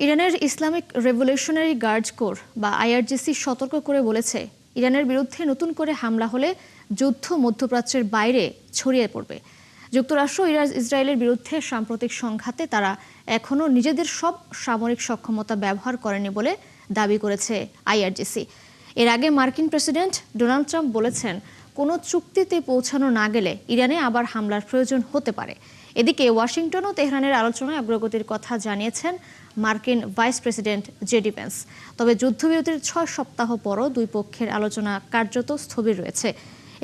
ইরানের Islamic revolutionary guard corps বা IRGC সতর্ক করে বলেছে, ইরানের বিরুদ্ধে নতুন করে হামলা হলে যুদ্ধ মধ্যপ্রাচ্যের বাইরে ছড়িয়ে পড়বে। যুক্তরাষ্ট্র ইসরায়েলের বিরুদ্ধে সাম্প্রতিক সংঘাতে তারা এখনও নিজেদের সব সামরিক সক্ষমতা ব্যবহার করেনি বলে দাবি করেছে আইআরজিসি। এর আগে মার্কিন প্রেসিডেন্ট ডোনাল্ড ট্রাম্প বলেছেন, কোনো চুক্তিতে পৌঁছানো না গেলে ইরানে আবার হামলার প্রয়োজন হতে পারে। এদিকে ওয়াশিংটন ও তেহরানের আলোচনায় অগ্রগতির কথা জানিয়েছেন মার্কিন ভাইস প্রেসিডেন্ট জেডি পেন্স। তবে যুদ্ধবিরতির 6 সপ্তাহ পরও দুই পক্ষের আলোচনা কার্যত স্থবির রয়েছে।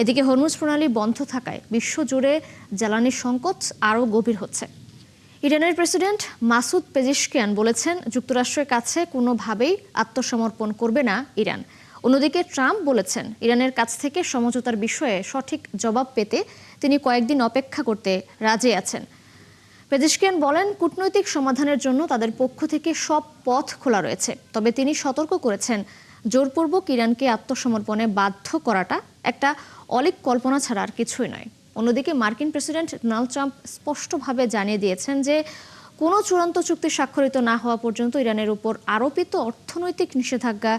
এদিকে হরমুজ প্রণালী বন্ধ থাকায় বিশ্বজুড়ে জ্বালানি সংকট আরও গভীর হচ্ছে। ইরানের প্রেসিডেন্ট মাসুদ পেজিশকিয়ান বলেছেন, যুক্তরাষ্ট্রের কাছে কোনোভাবেই আত্মসমর্পণ করবে না ইরান। অন্যদিকে ট্রাম্প বলেছেন, ইরানের কাছ থেকে সমঝোতার বিষয়ে সঠিক জবাব পেতে তিনি কয়েকদিন অপেক্ষা করতে রাজি আছেন। পেজিশকিয়ান বলেন, কূটনৈতিক সমাধানের জন্য তাদের পক্ষ থেকে সব পথ খোলা রয়েছে। তবে তিনি সতর্ক করেছেন, জোরপূর্বক ইরানকে আত্মসমর্পণে বাধ্য করাটা একটা অলীক কল্পনা ছাড়া আর কিছুই নয়। অন্যদিকে মার্কিন প্রেসিডেন্ট ডোনাল্ড ট্রাম্প স্পষ্টভাবে জানিয়ে দিয়েছেন যে কোনো চূড়ান্ত চুক্তি স্বাক্ষরিত না হওয়া পর্যন্ত ইরানের উপর আরোপিত অর্থনৈতিক নিষেধাজ্ঞা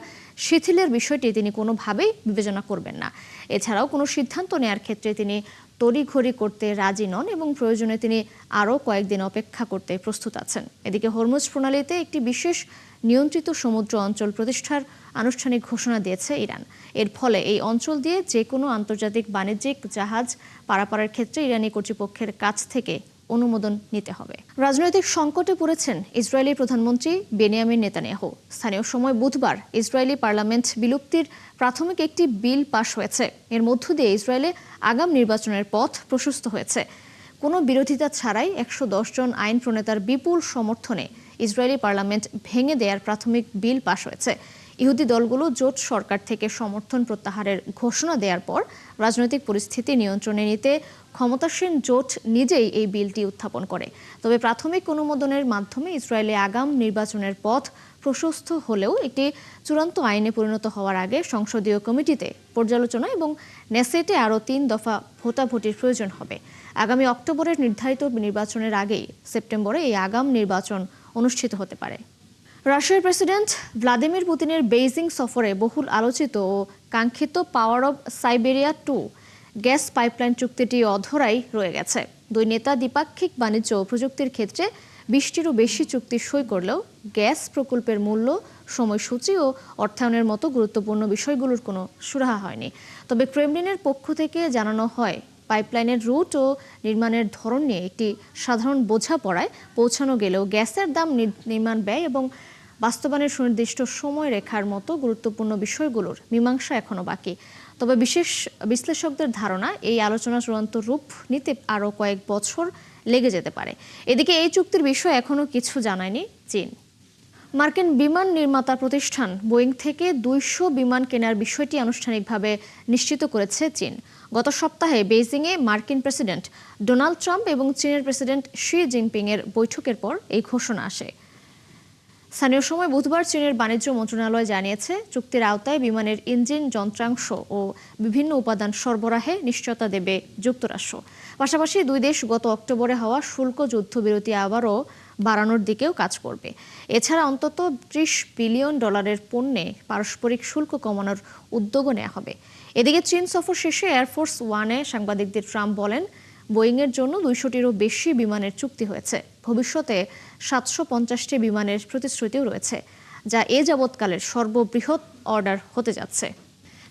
শিথিলের বিষয়টি তিনি কোনোভাবেই বিবেচনা করবেন না। এছাড়াও কোনো সিদ্ধান্ত নেয়ার ক্ষেত্রে তিনি তড়িঘড়ি করতে রাজি নন এবং প্রয়োজনে তিনি আরও কয়েকদিন অপেক্ষা করতে প্রস্তুত আছেন। এদিকে হরমুজ প্রণালীতে একটি বিশেষ নিয়ন্ত্রিত সমুদ্র অঞ্চল প্রতিষ্ঠার আনুষ্ঠানিক ঘোষণা দিয়েছে ইরান। এর ফলে এই অঞ্চল দিয়ে যে কোনো আন্তর্জাতিক বাণিজ্যিক জাহাজ পারাপারের ক্ষেত্রে ইরানি কর্তৃপক্ষের কাছ থেকে অনুমোদন নিতে হবে। রাজনৈতিক সংকটে পড়েছেন ইসরায়েলি প্রধানমন্ত্রী বেনিয়ামিন নেতানিয়াহু। স্থানীয় সময় বুধবার ইসরায়েলি পার্লামেন্ট বিলুপ্তির প্রাথমিক একটি বিল পাশ হয়েছে। এর মধ্য দিয়ে ইসরায়েলে আগাম নির্বাচনের পথ প্রশস্ত হয়েছে। কোনো বিরোধিতা ছাড়াই 110 জন আইন প্রণেতার বিপুল সমর্থনে ইসরায়েলি পার্লামেন্ট ভেঙে দেওয়ার প্রাথমিক বিল পাশ হয়েছে। ইহুদি দলগুলো জোট সরকার থেকে সমর্থন প্রত্যাহারের ঘোষণা দেওয়ার পর রাজনৈতিক পরিস্থিতি নিয়ন্ত্রণে নিতে ক্ষমতাসীন জোট নিজেই এই বিলটি উত্থাপন করে। তবে প্রাথমিক অনুমোদনের মাধ্যমে ইসরায়েলে আগাম নির্বাচনের পথ প্রশস্ত হলেও একটি চূড়ান্ত আইনে পরিণত হওয়ার আগে সংসদীয় কমিটিতে পর্যালোচনা এবং নেসেটে আরও 3 দফা ভোটাভুটির প্রয়োজন হবে। আগামী অক্টোবরের নির্ধারিত নির্বাচনের আগেই সেপ্টেম্বরে এই আগাম নির্বাচন অনুষ্ঠিত হতে পারে। রাশিয়ার প্রেসিডেন্ট ভ্লাদিমির পুতিনের বেইজিং সফরে বহুল আলোচিত ও কাঙ্ক্ষিত power of Siberia 2 gas pipeline চুক্তিটি অধরাই রয়ে গেছে। দুই নেতা দ্বিপাক্ষিক বাণিজ্য ও প্রযুক্তির ক্ষেত্রে 20টিরও বেশি চুক্তি সই করলেও গ্যাস প্রকল্পের মূল্য, সময়সূচি ও অর্থায়নের মতো গুরুত্বপূর্ণ বিষয়গুলোর কোনো সুরাহা হয়নি। তবে ক্রেমলিনের পক্ষ থেকে জানানো হয়, পাইপলাইনের রুট ও নির্মাণের ধরন নিয়ে একটি সাধারণ বোঝাপড়ায় পৌঁছানো গেলেও গ্যাসের দাম, নির্মাণ ব্যয় এবং বাস্তবায়নের সুনির্দিষ্ট সময় রেখার মতো গুরুত্বপূর্ণ বিষয়গুলোর মীমাংসা এখনো বাকি। তবে বিশেষ বিশ্লেষকদের ধারণা, এই আলোচনা চূড়ান্ত রূপ নিতে আরও কয়েক বছর লেগে যেতে পারে। এদিকে এই চুক্তির বিষয়ে এখনো কিছু জানায়নি চীন। মার্কিন বিমান নির্মাতা প্রতিষ্ঠান বোয়িং থেকে 200 বিমান কেনার বিষয়টি আনুষ্ঠানিকভাবে নিশ্চিত করেছে চীন। গত সপ্তাহে বেইজিংয়ে মার্কিন প্রেসিডেন্ট ডোনাল্ড ট্রাম্প এবং চীনের প্রেসিডেন্ট শি জিনপিং এর বৈঠকের পর এই ঘোষণা আসে। স্থানীয় সময় বুধবার চীনের বাণিজ্য মন্ত্রণালয় জানিয়েছে, চুক্তির আওতায় বিমানের ইঞ্জিন, যন্ত্রাংশ ও বিভিন্ন উপাদান সরবরাহে নিশ্চয়তা দেবে যুক্তরাষ্ট্র। পাশাপাশি দুই দেশ গত অক্টোবরে হওয়া শুল্ক যুদ্ধবিরতি আবারও বাড়ানোর দিকেও কাজ করবে। এছাড়া অন্তত $30 বিলিয়ন পণ্যে পারস্পরিক শুল্ক কমানোর উদ্যোগও নেওয়া হবে। এদিকে চীন সফর শেষে এয়ারফোর্স ওয়ানে সাংবাদিকদের ট্রাম্প বলেন, বোয়িংয়ের জন্য 200টিরও বেশি বিমানের চুক্তি হয়েছে। ভবিষ্যতে 750টি বিমানের প্রতিশ্রুতিও রয়েছে, যা এ যাবৎকালের সর্ববৃহৎ অর্ডার হতে যাচ্ছে।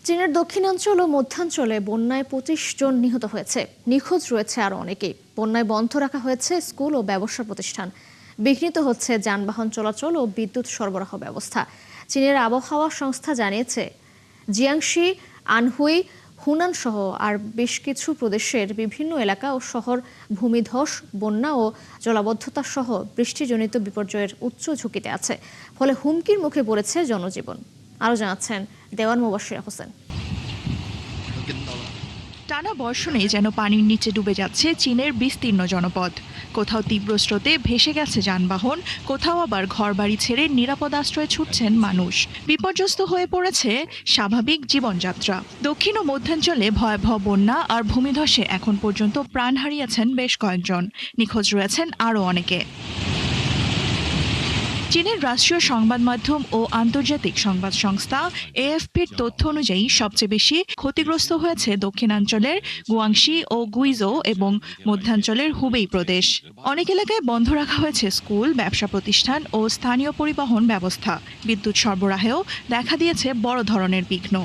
চীনের দক্ষিণাঞ্চল ও মধ্যাঞ্চলে বন্যায় 25 জন নিহত হয়েছে। নিখোঁজ রয়েছে আরও অনেকেই। বন্যায় বন্ধ রাখা হয়েছে স্কুল ও ব্যবসা প্রতিষ্ঠান। বিঘ্নিত হচ্ছে যানবাহন চলাচল ও বিদ্যুৎ সরবরাহ ব্যবস্থা। চীনের আবহাওয়া সংস্থা জানিয়েছে, জিয়াংশি, আনহুই, হুনান সহ আর বেশ কিছু প্রদেশের বিভিন্ন এলাকা ও শহর ভূমিধস, বন্যা ও জলাবদ্ধতা সহ বৃষ্টিজনিত বিপর্যয়ের উচ্চ ঝুঁকিতে আছে। ফলে হুমকির মুখে পড়েছে জনজীবন। আরও জানাচ্ছেন দেওয়ান মুবাশশির হোসেন। টানা বর্ষণে যেন পানির নিচে ডুবে যাচ্ছে চীনের বিস্তীর্ণ জনপদ। কোথাও তীব্র স্রোতে ভেসে গেছে যানবাহন, কোথাও আবার ঘরবাড়ি ছেড়ে নিরাপদ আশ্রয়ে ছুটছেন মানুষ। বিপর্যস্ত হয়ে পড়েছে স্বাভাবিক জীবনযাত্রা। দক্ষিণ ও মধ্যাঞ্চলে ভয়াবহ বন্যা আর ভূমিধসে এখন পর্যন্ত প্রাণ হারিয়েছেন বেশ কয়েকজন। নিখোঁজ রয়েছেন আরও অনেকে। চীনের রাষ্ট্রীয় সংবাদ মাধ্যম ও আন্তর্জাতিক সংবাদ সংস্থা এএফপির তথ্য অনুযায়ী সবচেয়ে বেশি ক্ষতিগ্রস্ত হয়েছে দক্ষিণাঞ্চলের গুয়াংশি ও গুইজো এবং মধ্যাঞ্চলের হুবেই প্রদেশ। অনেক এলাকায় বন্ধ রাখা হয়েছে স্কুল, ব্যবসা প্রতিষ্ঠান ও স্থানীয় পরিবহন ব্যবস্থা। বিদ্যুৎ সরবরাহেও দেখা দিয়েছে বড় ধরনের বিঘ্ন।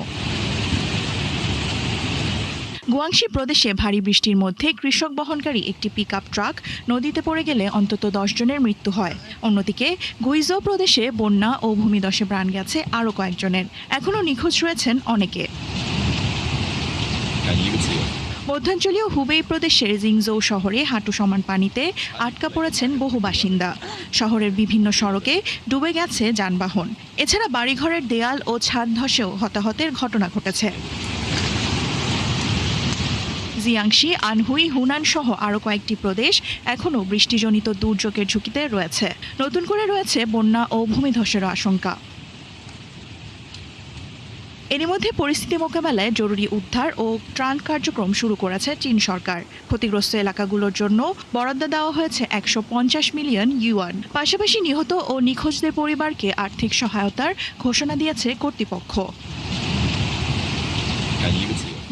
গুয়াংশি প্রদেশে ভারী বৃষ্টির মধ্যে কৃষক বহনকারী একটি পিকআপ ট্রাক নদীতে পড়ে গেলে অন্তত 10 জনের মৃত্যু হয়। অন্যদিকে গুইজো প্রদেশে বন্যা ও ভূমিধসে প্রাণ গেছে আরও কয়েকজনের। এখনও নিখোঁজ রয়েছেন অনেকে। মধ্যাঞ্চলীয় হুবেই প্রদেশের জিংজৌ শহরে হাঁটু সমান পানিতে আটকা পড়েছেন বহু বাসিন্দা। শহরের বিভিন্ন সড়কে ডুবে গেছে যানবাহন। এছাড়া বাড়িঘরের দেয়াল ও ছাদ ধসেও হতাহতের ঘটনা ঘটেছে। জিয়াংশি, আনহুই, হুনান সহ আরও কয়েকটি প্রদেশ এখনও বৃষ্টিজনিত দুর্যোগের ঝুঁকিতে রয়েছে। নতুন করে রয়েছে বন্যা ও ভূমিধসেরও আশঙ্কা। এরই মধ্যে পরিস্থিতি মোকাবেলায় জরুরি উদ্ধার ও ত্রাণ কার্যক্রম শুরু করেছে চীন সরকার। ক্ষতিগ্রস্ত এলাকাগুলোর জন্য বরাদ্দ দেওয়া হয়েছে 150 মিলিয়ন ইউয়ান। পাশাপাশি নিহত ও নিখোঁজদের পরিবারকে আর্থিক সহায়তার ঘোষণা দিয়েছে কর্তৃপক্ষ।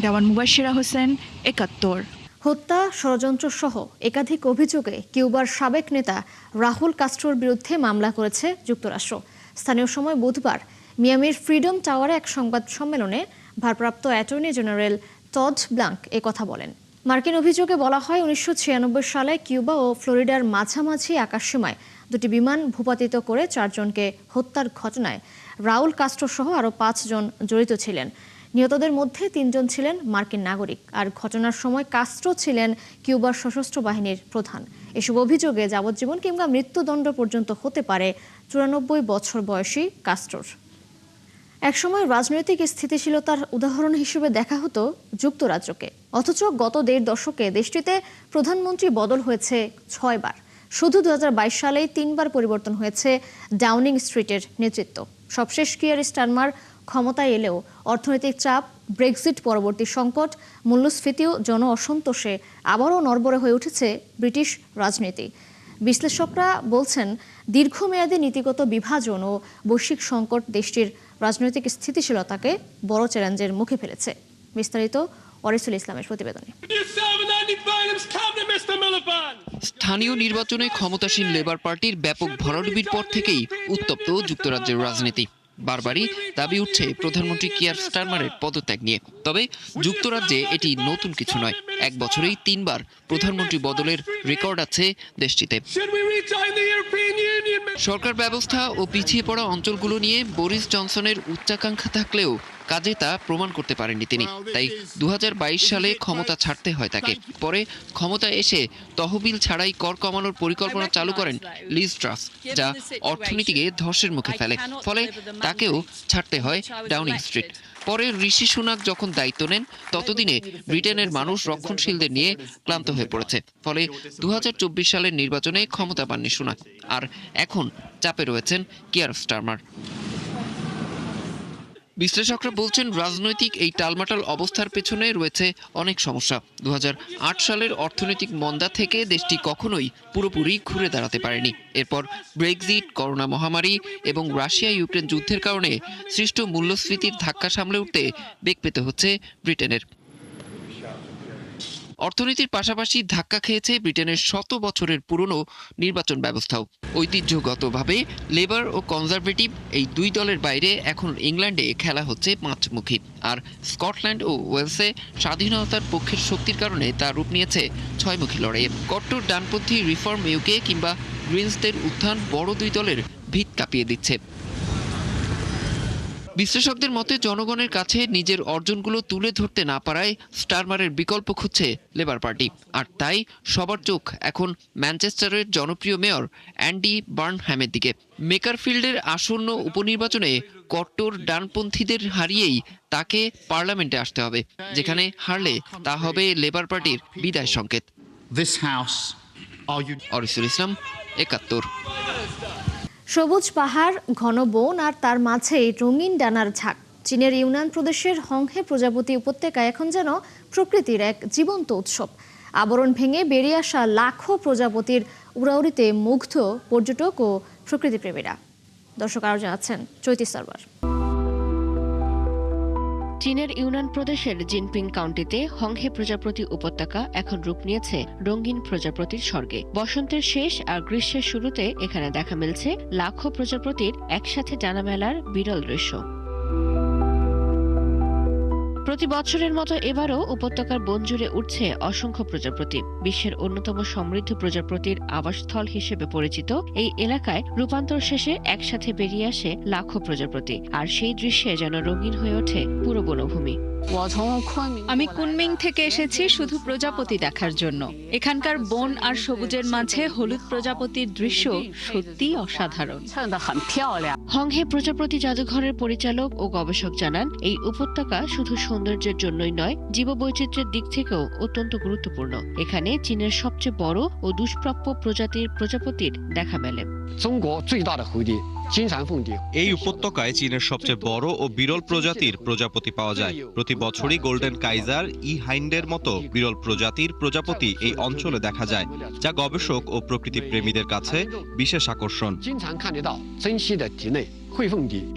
দেওয়ান মুবাশশিরা হোসেন, ৭১। হত্যা, ষড়যন্ত্র সহ একাধিক অভিযোগে কিউবার সাবেক নেতা রাহুল কাস্ট্রোর বিরুদ্ধে মামলা করেছে যুক্তরাষ্ট্র। স্থানীয় সময় বুধবার মিয়ামির ফ্রিডম টাওয়ারে এক সংবাদ সম্মেলনে ভারপ্রাপ্ত অ্যাটর্নি জেনারেল টড ব্লাঙ্ক কথা বলেন। মার্কিন অভিযোগে বলা হয় 1996 সালে কিউবা ও ফ্লোরিডার মাঝামাঝি আকাশসীমায় দুটি বিমান ভূপাতিত করে 4 জনকে হত্যার ঘটনায় রাউল কাস্ট্রো সহ আরও 5 জন জড়িত ছিলেন। নিহতদের মধ্যে 3 জন ছিলেন মার্কিন নাগরিক, আর ঘটনার সময় কাস্ট্রো ছিলেন কিউবার সশস্ত্র বাহিনীর প্রধান। এসব অভিযোগে যাবজ্জীবন কিংবা মৃত্যুদণ্ড পর্যন্ত হতে পারে 94 বছর বয়সী কাস্ট্রোর। একসময় রাজনৈতিক স্থিতিশীলতার উদাহরণ হিসেবে দেখা হতো যুক্তরাজ্যকে, অথচ গত 1.5 দশকে দেশটিতে প্রধানমন্ত্রী বদল হয়েছে 6 বার। শুধু 2022 সালেই 3 বার পরিবর্তন হয়েছে ডাউনিং স্ট্রিটের নেতৃত্ব। সবশেষ কিয়ার স্টারমার ক্ষমতায় এলেও অর্থনৈতিক চাপ, ব্রেক্সিট পরবর্তী সংকট, মূল্যস্ফীতি ও জন অসন্তোষে আবারও নড়বড়ে হয়ে উঠেছে ব্রিটিশ রাজনীতি। বিশ্লেষকরা বলছেন, দীর্ঘমেয়াদী নীতিগত বিভাজন ও বৈশ্বিক সংকট দেশটির রাজনৈতিক স্থিতিশীলতাকে বড় চ্যালেঞ্জের মুখে ফেলেছে। বিস্তারিত ওয়ারিসুল ইসলামের প্রতিবেদনে। স্থানীয় নির্বাচনে ক্ষমতাসীন লেবার পার্টির ব্যাপক ভরাডুবির পর থেকেই উত্তপ্ত যুক্তরাজ্যের রাজনীতি। বারবারই দাবি উঠছে প্রধানমন্ত্রী কিয়ার স্টারমারের পদত্যাগ নিয়ে। তবে যুক্তরাজ্যে এটি নতুন কিছু নয়। 1 বছরেই 3 বার প্রধানমন্ত্রী বদলের রেকর্ড আছে দেশটিতে। সরকার ব্যবস্থা ও পিছিয়ে পড়া অঞ্চলগুলো নিয়ে বরিস জনসনের উচ্চাকাঙ্ক্ষা থাকলেও কাজে তা প্রমাণ করতে পারেননি তিনি। তাই 2022 সালে ক্ষমতা ছাড়তে হয় তাকে। পরে ক্ষমতায় এসে তহবিল ছাড়াই কর কমানোর পরিকল্পনা চালু করেন লিজ ট্রাস, যা অর্থনীতিকে ধসের মুখে ফেলে। ফলে তাকেও ছাড়তে হয় ডাউনিং স্ট্রিট। পরে ঋষি সুনাক যখন দায়িত্ব নেন, ততদিনে ব্রিটেনের মানুষ রক্ষণশীলদের নিয়ে ক্লান্ত হয়ে পড়েছে। ফলে 2024 সালের নির্বাচনে ক্ষমতা পাননি সুনাক, আর এখন চাপে রয়েছেন কিয়ার স্টারমার। বিশ্লেষকরা বলছেন, রাজনৈতিক এই টালমাটাল অবস্থার পেছনে রয়েছে অনেক সমস্যা। 2008 সালের অর্থনৈতিক মন্দা থেকে দেশটি কখনোই পুরোপুরি ঘুরে দাঁড়াতে পারেনি। এরপর ব্রেক্সিট, করোনা মহামারী এবং রাশিয়া ইউক্রেন যুদ্ধের কারণে সৃষ্ট মূল্যস্ফীতির ধাক্কা সামলে উঠতে বেগ পেতে হচ্ছে ব্রিটেনের। অর্থনীতির পাশাপাশি ধাক্কা খেয়েছে ব্রিটেনের 100 বছরের পুরনো নির্বাচন ব্যবস্থাও। ঐতিহ্যগতভাবে লেবার ও কনজারভেটিভ এই 2 দলের বাইরে এখন ইংল্যান্ডে খেলা হচ্ছে 5মুখী, আর স্কটল্যান্ড ও ওয়েলসে স্বাধীনতার পক্ষের শক্তির কারণে তা রূপ নিয়েছে 6মুখী লড়াইয়ে। কট্টর ডানপন্থী রিফর্ম ইউকে কিংবা গ্রিনসদের উত্থান বড় 2 দলের ভিত কাঁপিয়ে দিচ্ছে। বিশ্লেষকদের মতে, জনগণের কাছে নিজের অর্জনগুলো তুলে ধরতে না পারায় স্টারমারের বিকল্প খুঁজছে লেবার পার্টি। আর তাই সবার চোখ এখন ম্যানচেস্টারের জনপ্রিয় মেয়র অ্যান্ডি বার্নহ্যামের দিকে। মেকারফিল্ডের আসন্ন উপনির্বাচনে কট্টর ডানপন্থীদের হারিয়েই তাকে পার্লামেন্টে আসতে হবে, যেখানে হারলে তা হবে লেবার পার্টির বিদায় সংকেত। ওয়ারিসুল ইসলাম, ৭১। সবুজ পাহাড়, ঘন বন আর তার মাঝেই রঙিন ডানার ঝাঁক। চীনের ইউনান প্রদেশের হংহে প্রজাপতি উপত্যকা এখন যেন প্রকৃতির এক জীবন্ত উৎসব। আবরণ ভেঙে বেরিয়ে আসা লাখো প্রজাপতির উড়াউড়িতে মুগ্ধ পর্যটক ও প্রকৃতিপ্রেমীরা। দর্শক আরও জানাচ্ছেন চৈতি সরওয়ার। চীনের ইউনান প্রদেশের জিনপিং কাউন্টিতে হংহে প্রজাপতি উপত্যকা এখন রূপ নিয়েছে রঙিন প্রজাপতির স্বর্গে। বসন্তের শেষ আর গ্রীষ্মের শুরুতে এখানে দেখা মিলছে লাখো প্রজাপতির একসাথে ডানা মেলার বিরল দৃশ্য। প্রতি বছরের মতো এবারও উপত্যকার বন জুড়ে উঠছে অসংখ্য প্রজাপতি। বিশ্বের অন্যতম সমৃদ্ধ প্রজাপতির আবাসস্থল হিসেবে পরিচিত এই এলাকায় রূপান্তর শেষে একসাথে বেরিয়ে আসে লাখো প্রজাপতি, আর সেই দৃশ্যে যেন রঙিন হয়ে ওঠে পুরো বনভূমি। আমি কুনমিং থেকে এসেছি শুধু প্রজাপতি দেখার জন্য। এখানকার বন আর সবুজের মাঝে হলুদ প্রজাপতির দৃশ্য সত্যিই অসাধারণ। হংহে প্রজাপতি জাদুঘরের পরিচালক ও গবেষক জানান, এই উপত্যকা শুধু সৌন্দর্যের জন্যই নয়, জীববৈচিত্র্যের দিক থেকেও অত্যন্ত গুরুত্বপূর্ণ। এখানে চীনের সবচেয়ে বড় ও দুষ্প্রাপ্য প্রজাতির প্রজাপতির দেখা মেলে। এই উপত্যকায় চীনের সবচেয়ে বড় ও বিরল প্রজাতির প্রজাপতি পাওয়া যায়। প্রতি বছরই গোল্ডেন কাইজার, ই হাইন্ডের মতো বিরল প্রজাতির প্রজাপতি এই অঞ্চলে দেখা যায়, যা গবেষক ও প্রকৃতি প্রেমীদের কাছে বিশেষ আকর্ষণ।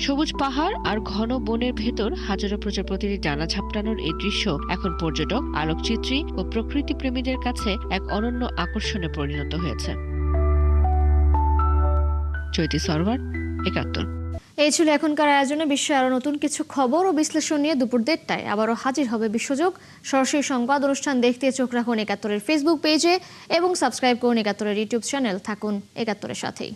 সবুজ পাহাড় আর ঘন বনের ভেতর হাজারো প্রজাপতির ডানা ঝাপটানোর এই দৃশ্য এখন পর্যটক, আলোকচিত্রী ও প্রকৃতি প্রেমীদের কাছে এক অনন্য আকর্ষণে পরিণত হয়েছে। চৈতি সরওয়ার, ৭১। এই ছিল এখনকার আয়োজনে। বিশ্বের আরও নতুন কিছু খবর ও বিশ্লেষণ নিয়ে দুপুর ১:৩০টায় আবারও হাজির হবে বিশ্বযোগ। সরাসরি সংবাদ অনুষ্ঠান দেখতে চোখ রাখুন ৭১-এর ফেসবুক পেজে এবং সাবস্ক্রাইব করুন ৭১-এর ইউটিউব চ্যানেল। থাকুন ৭১-এর সাথেই।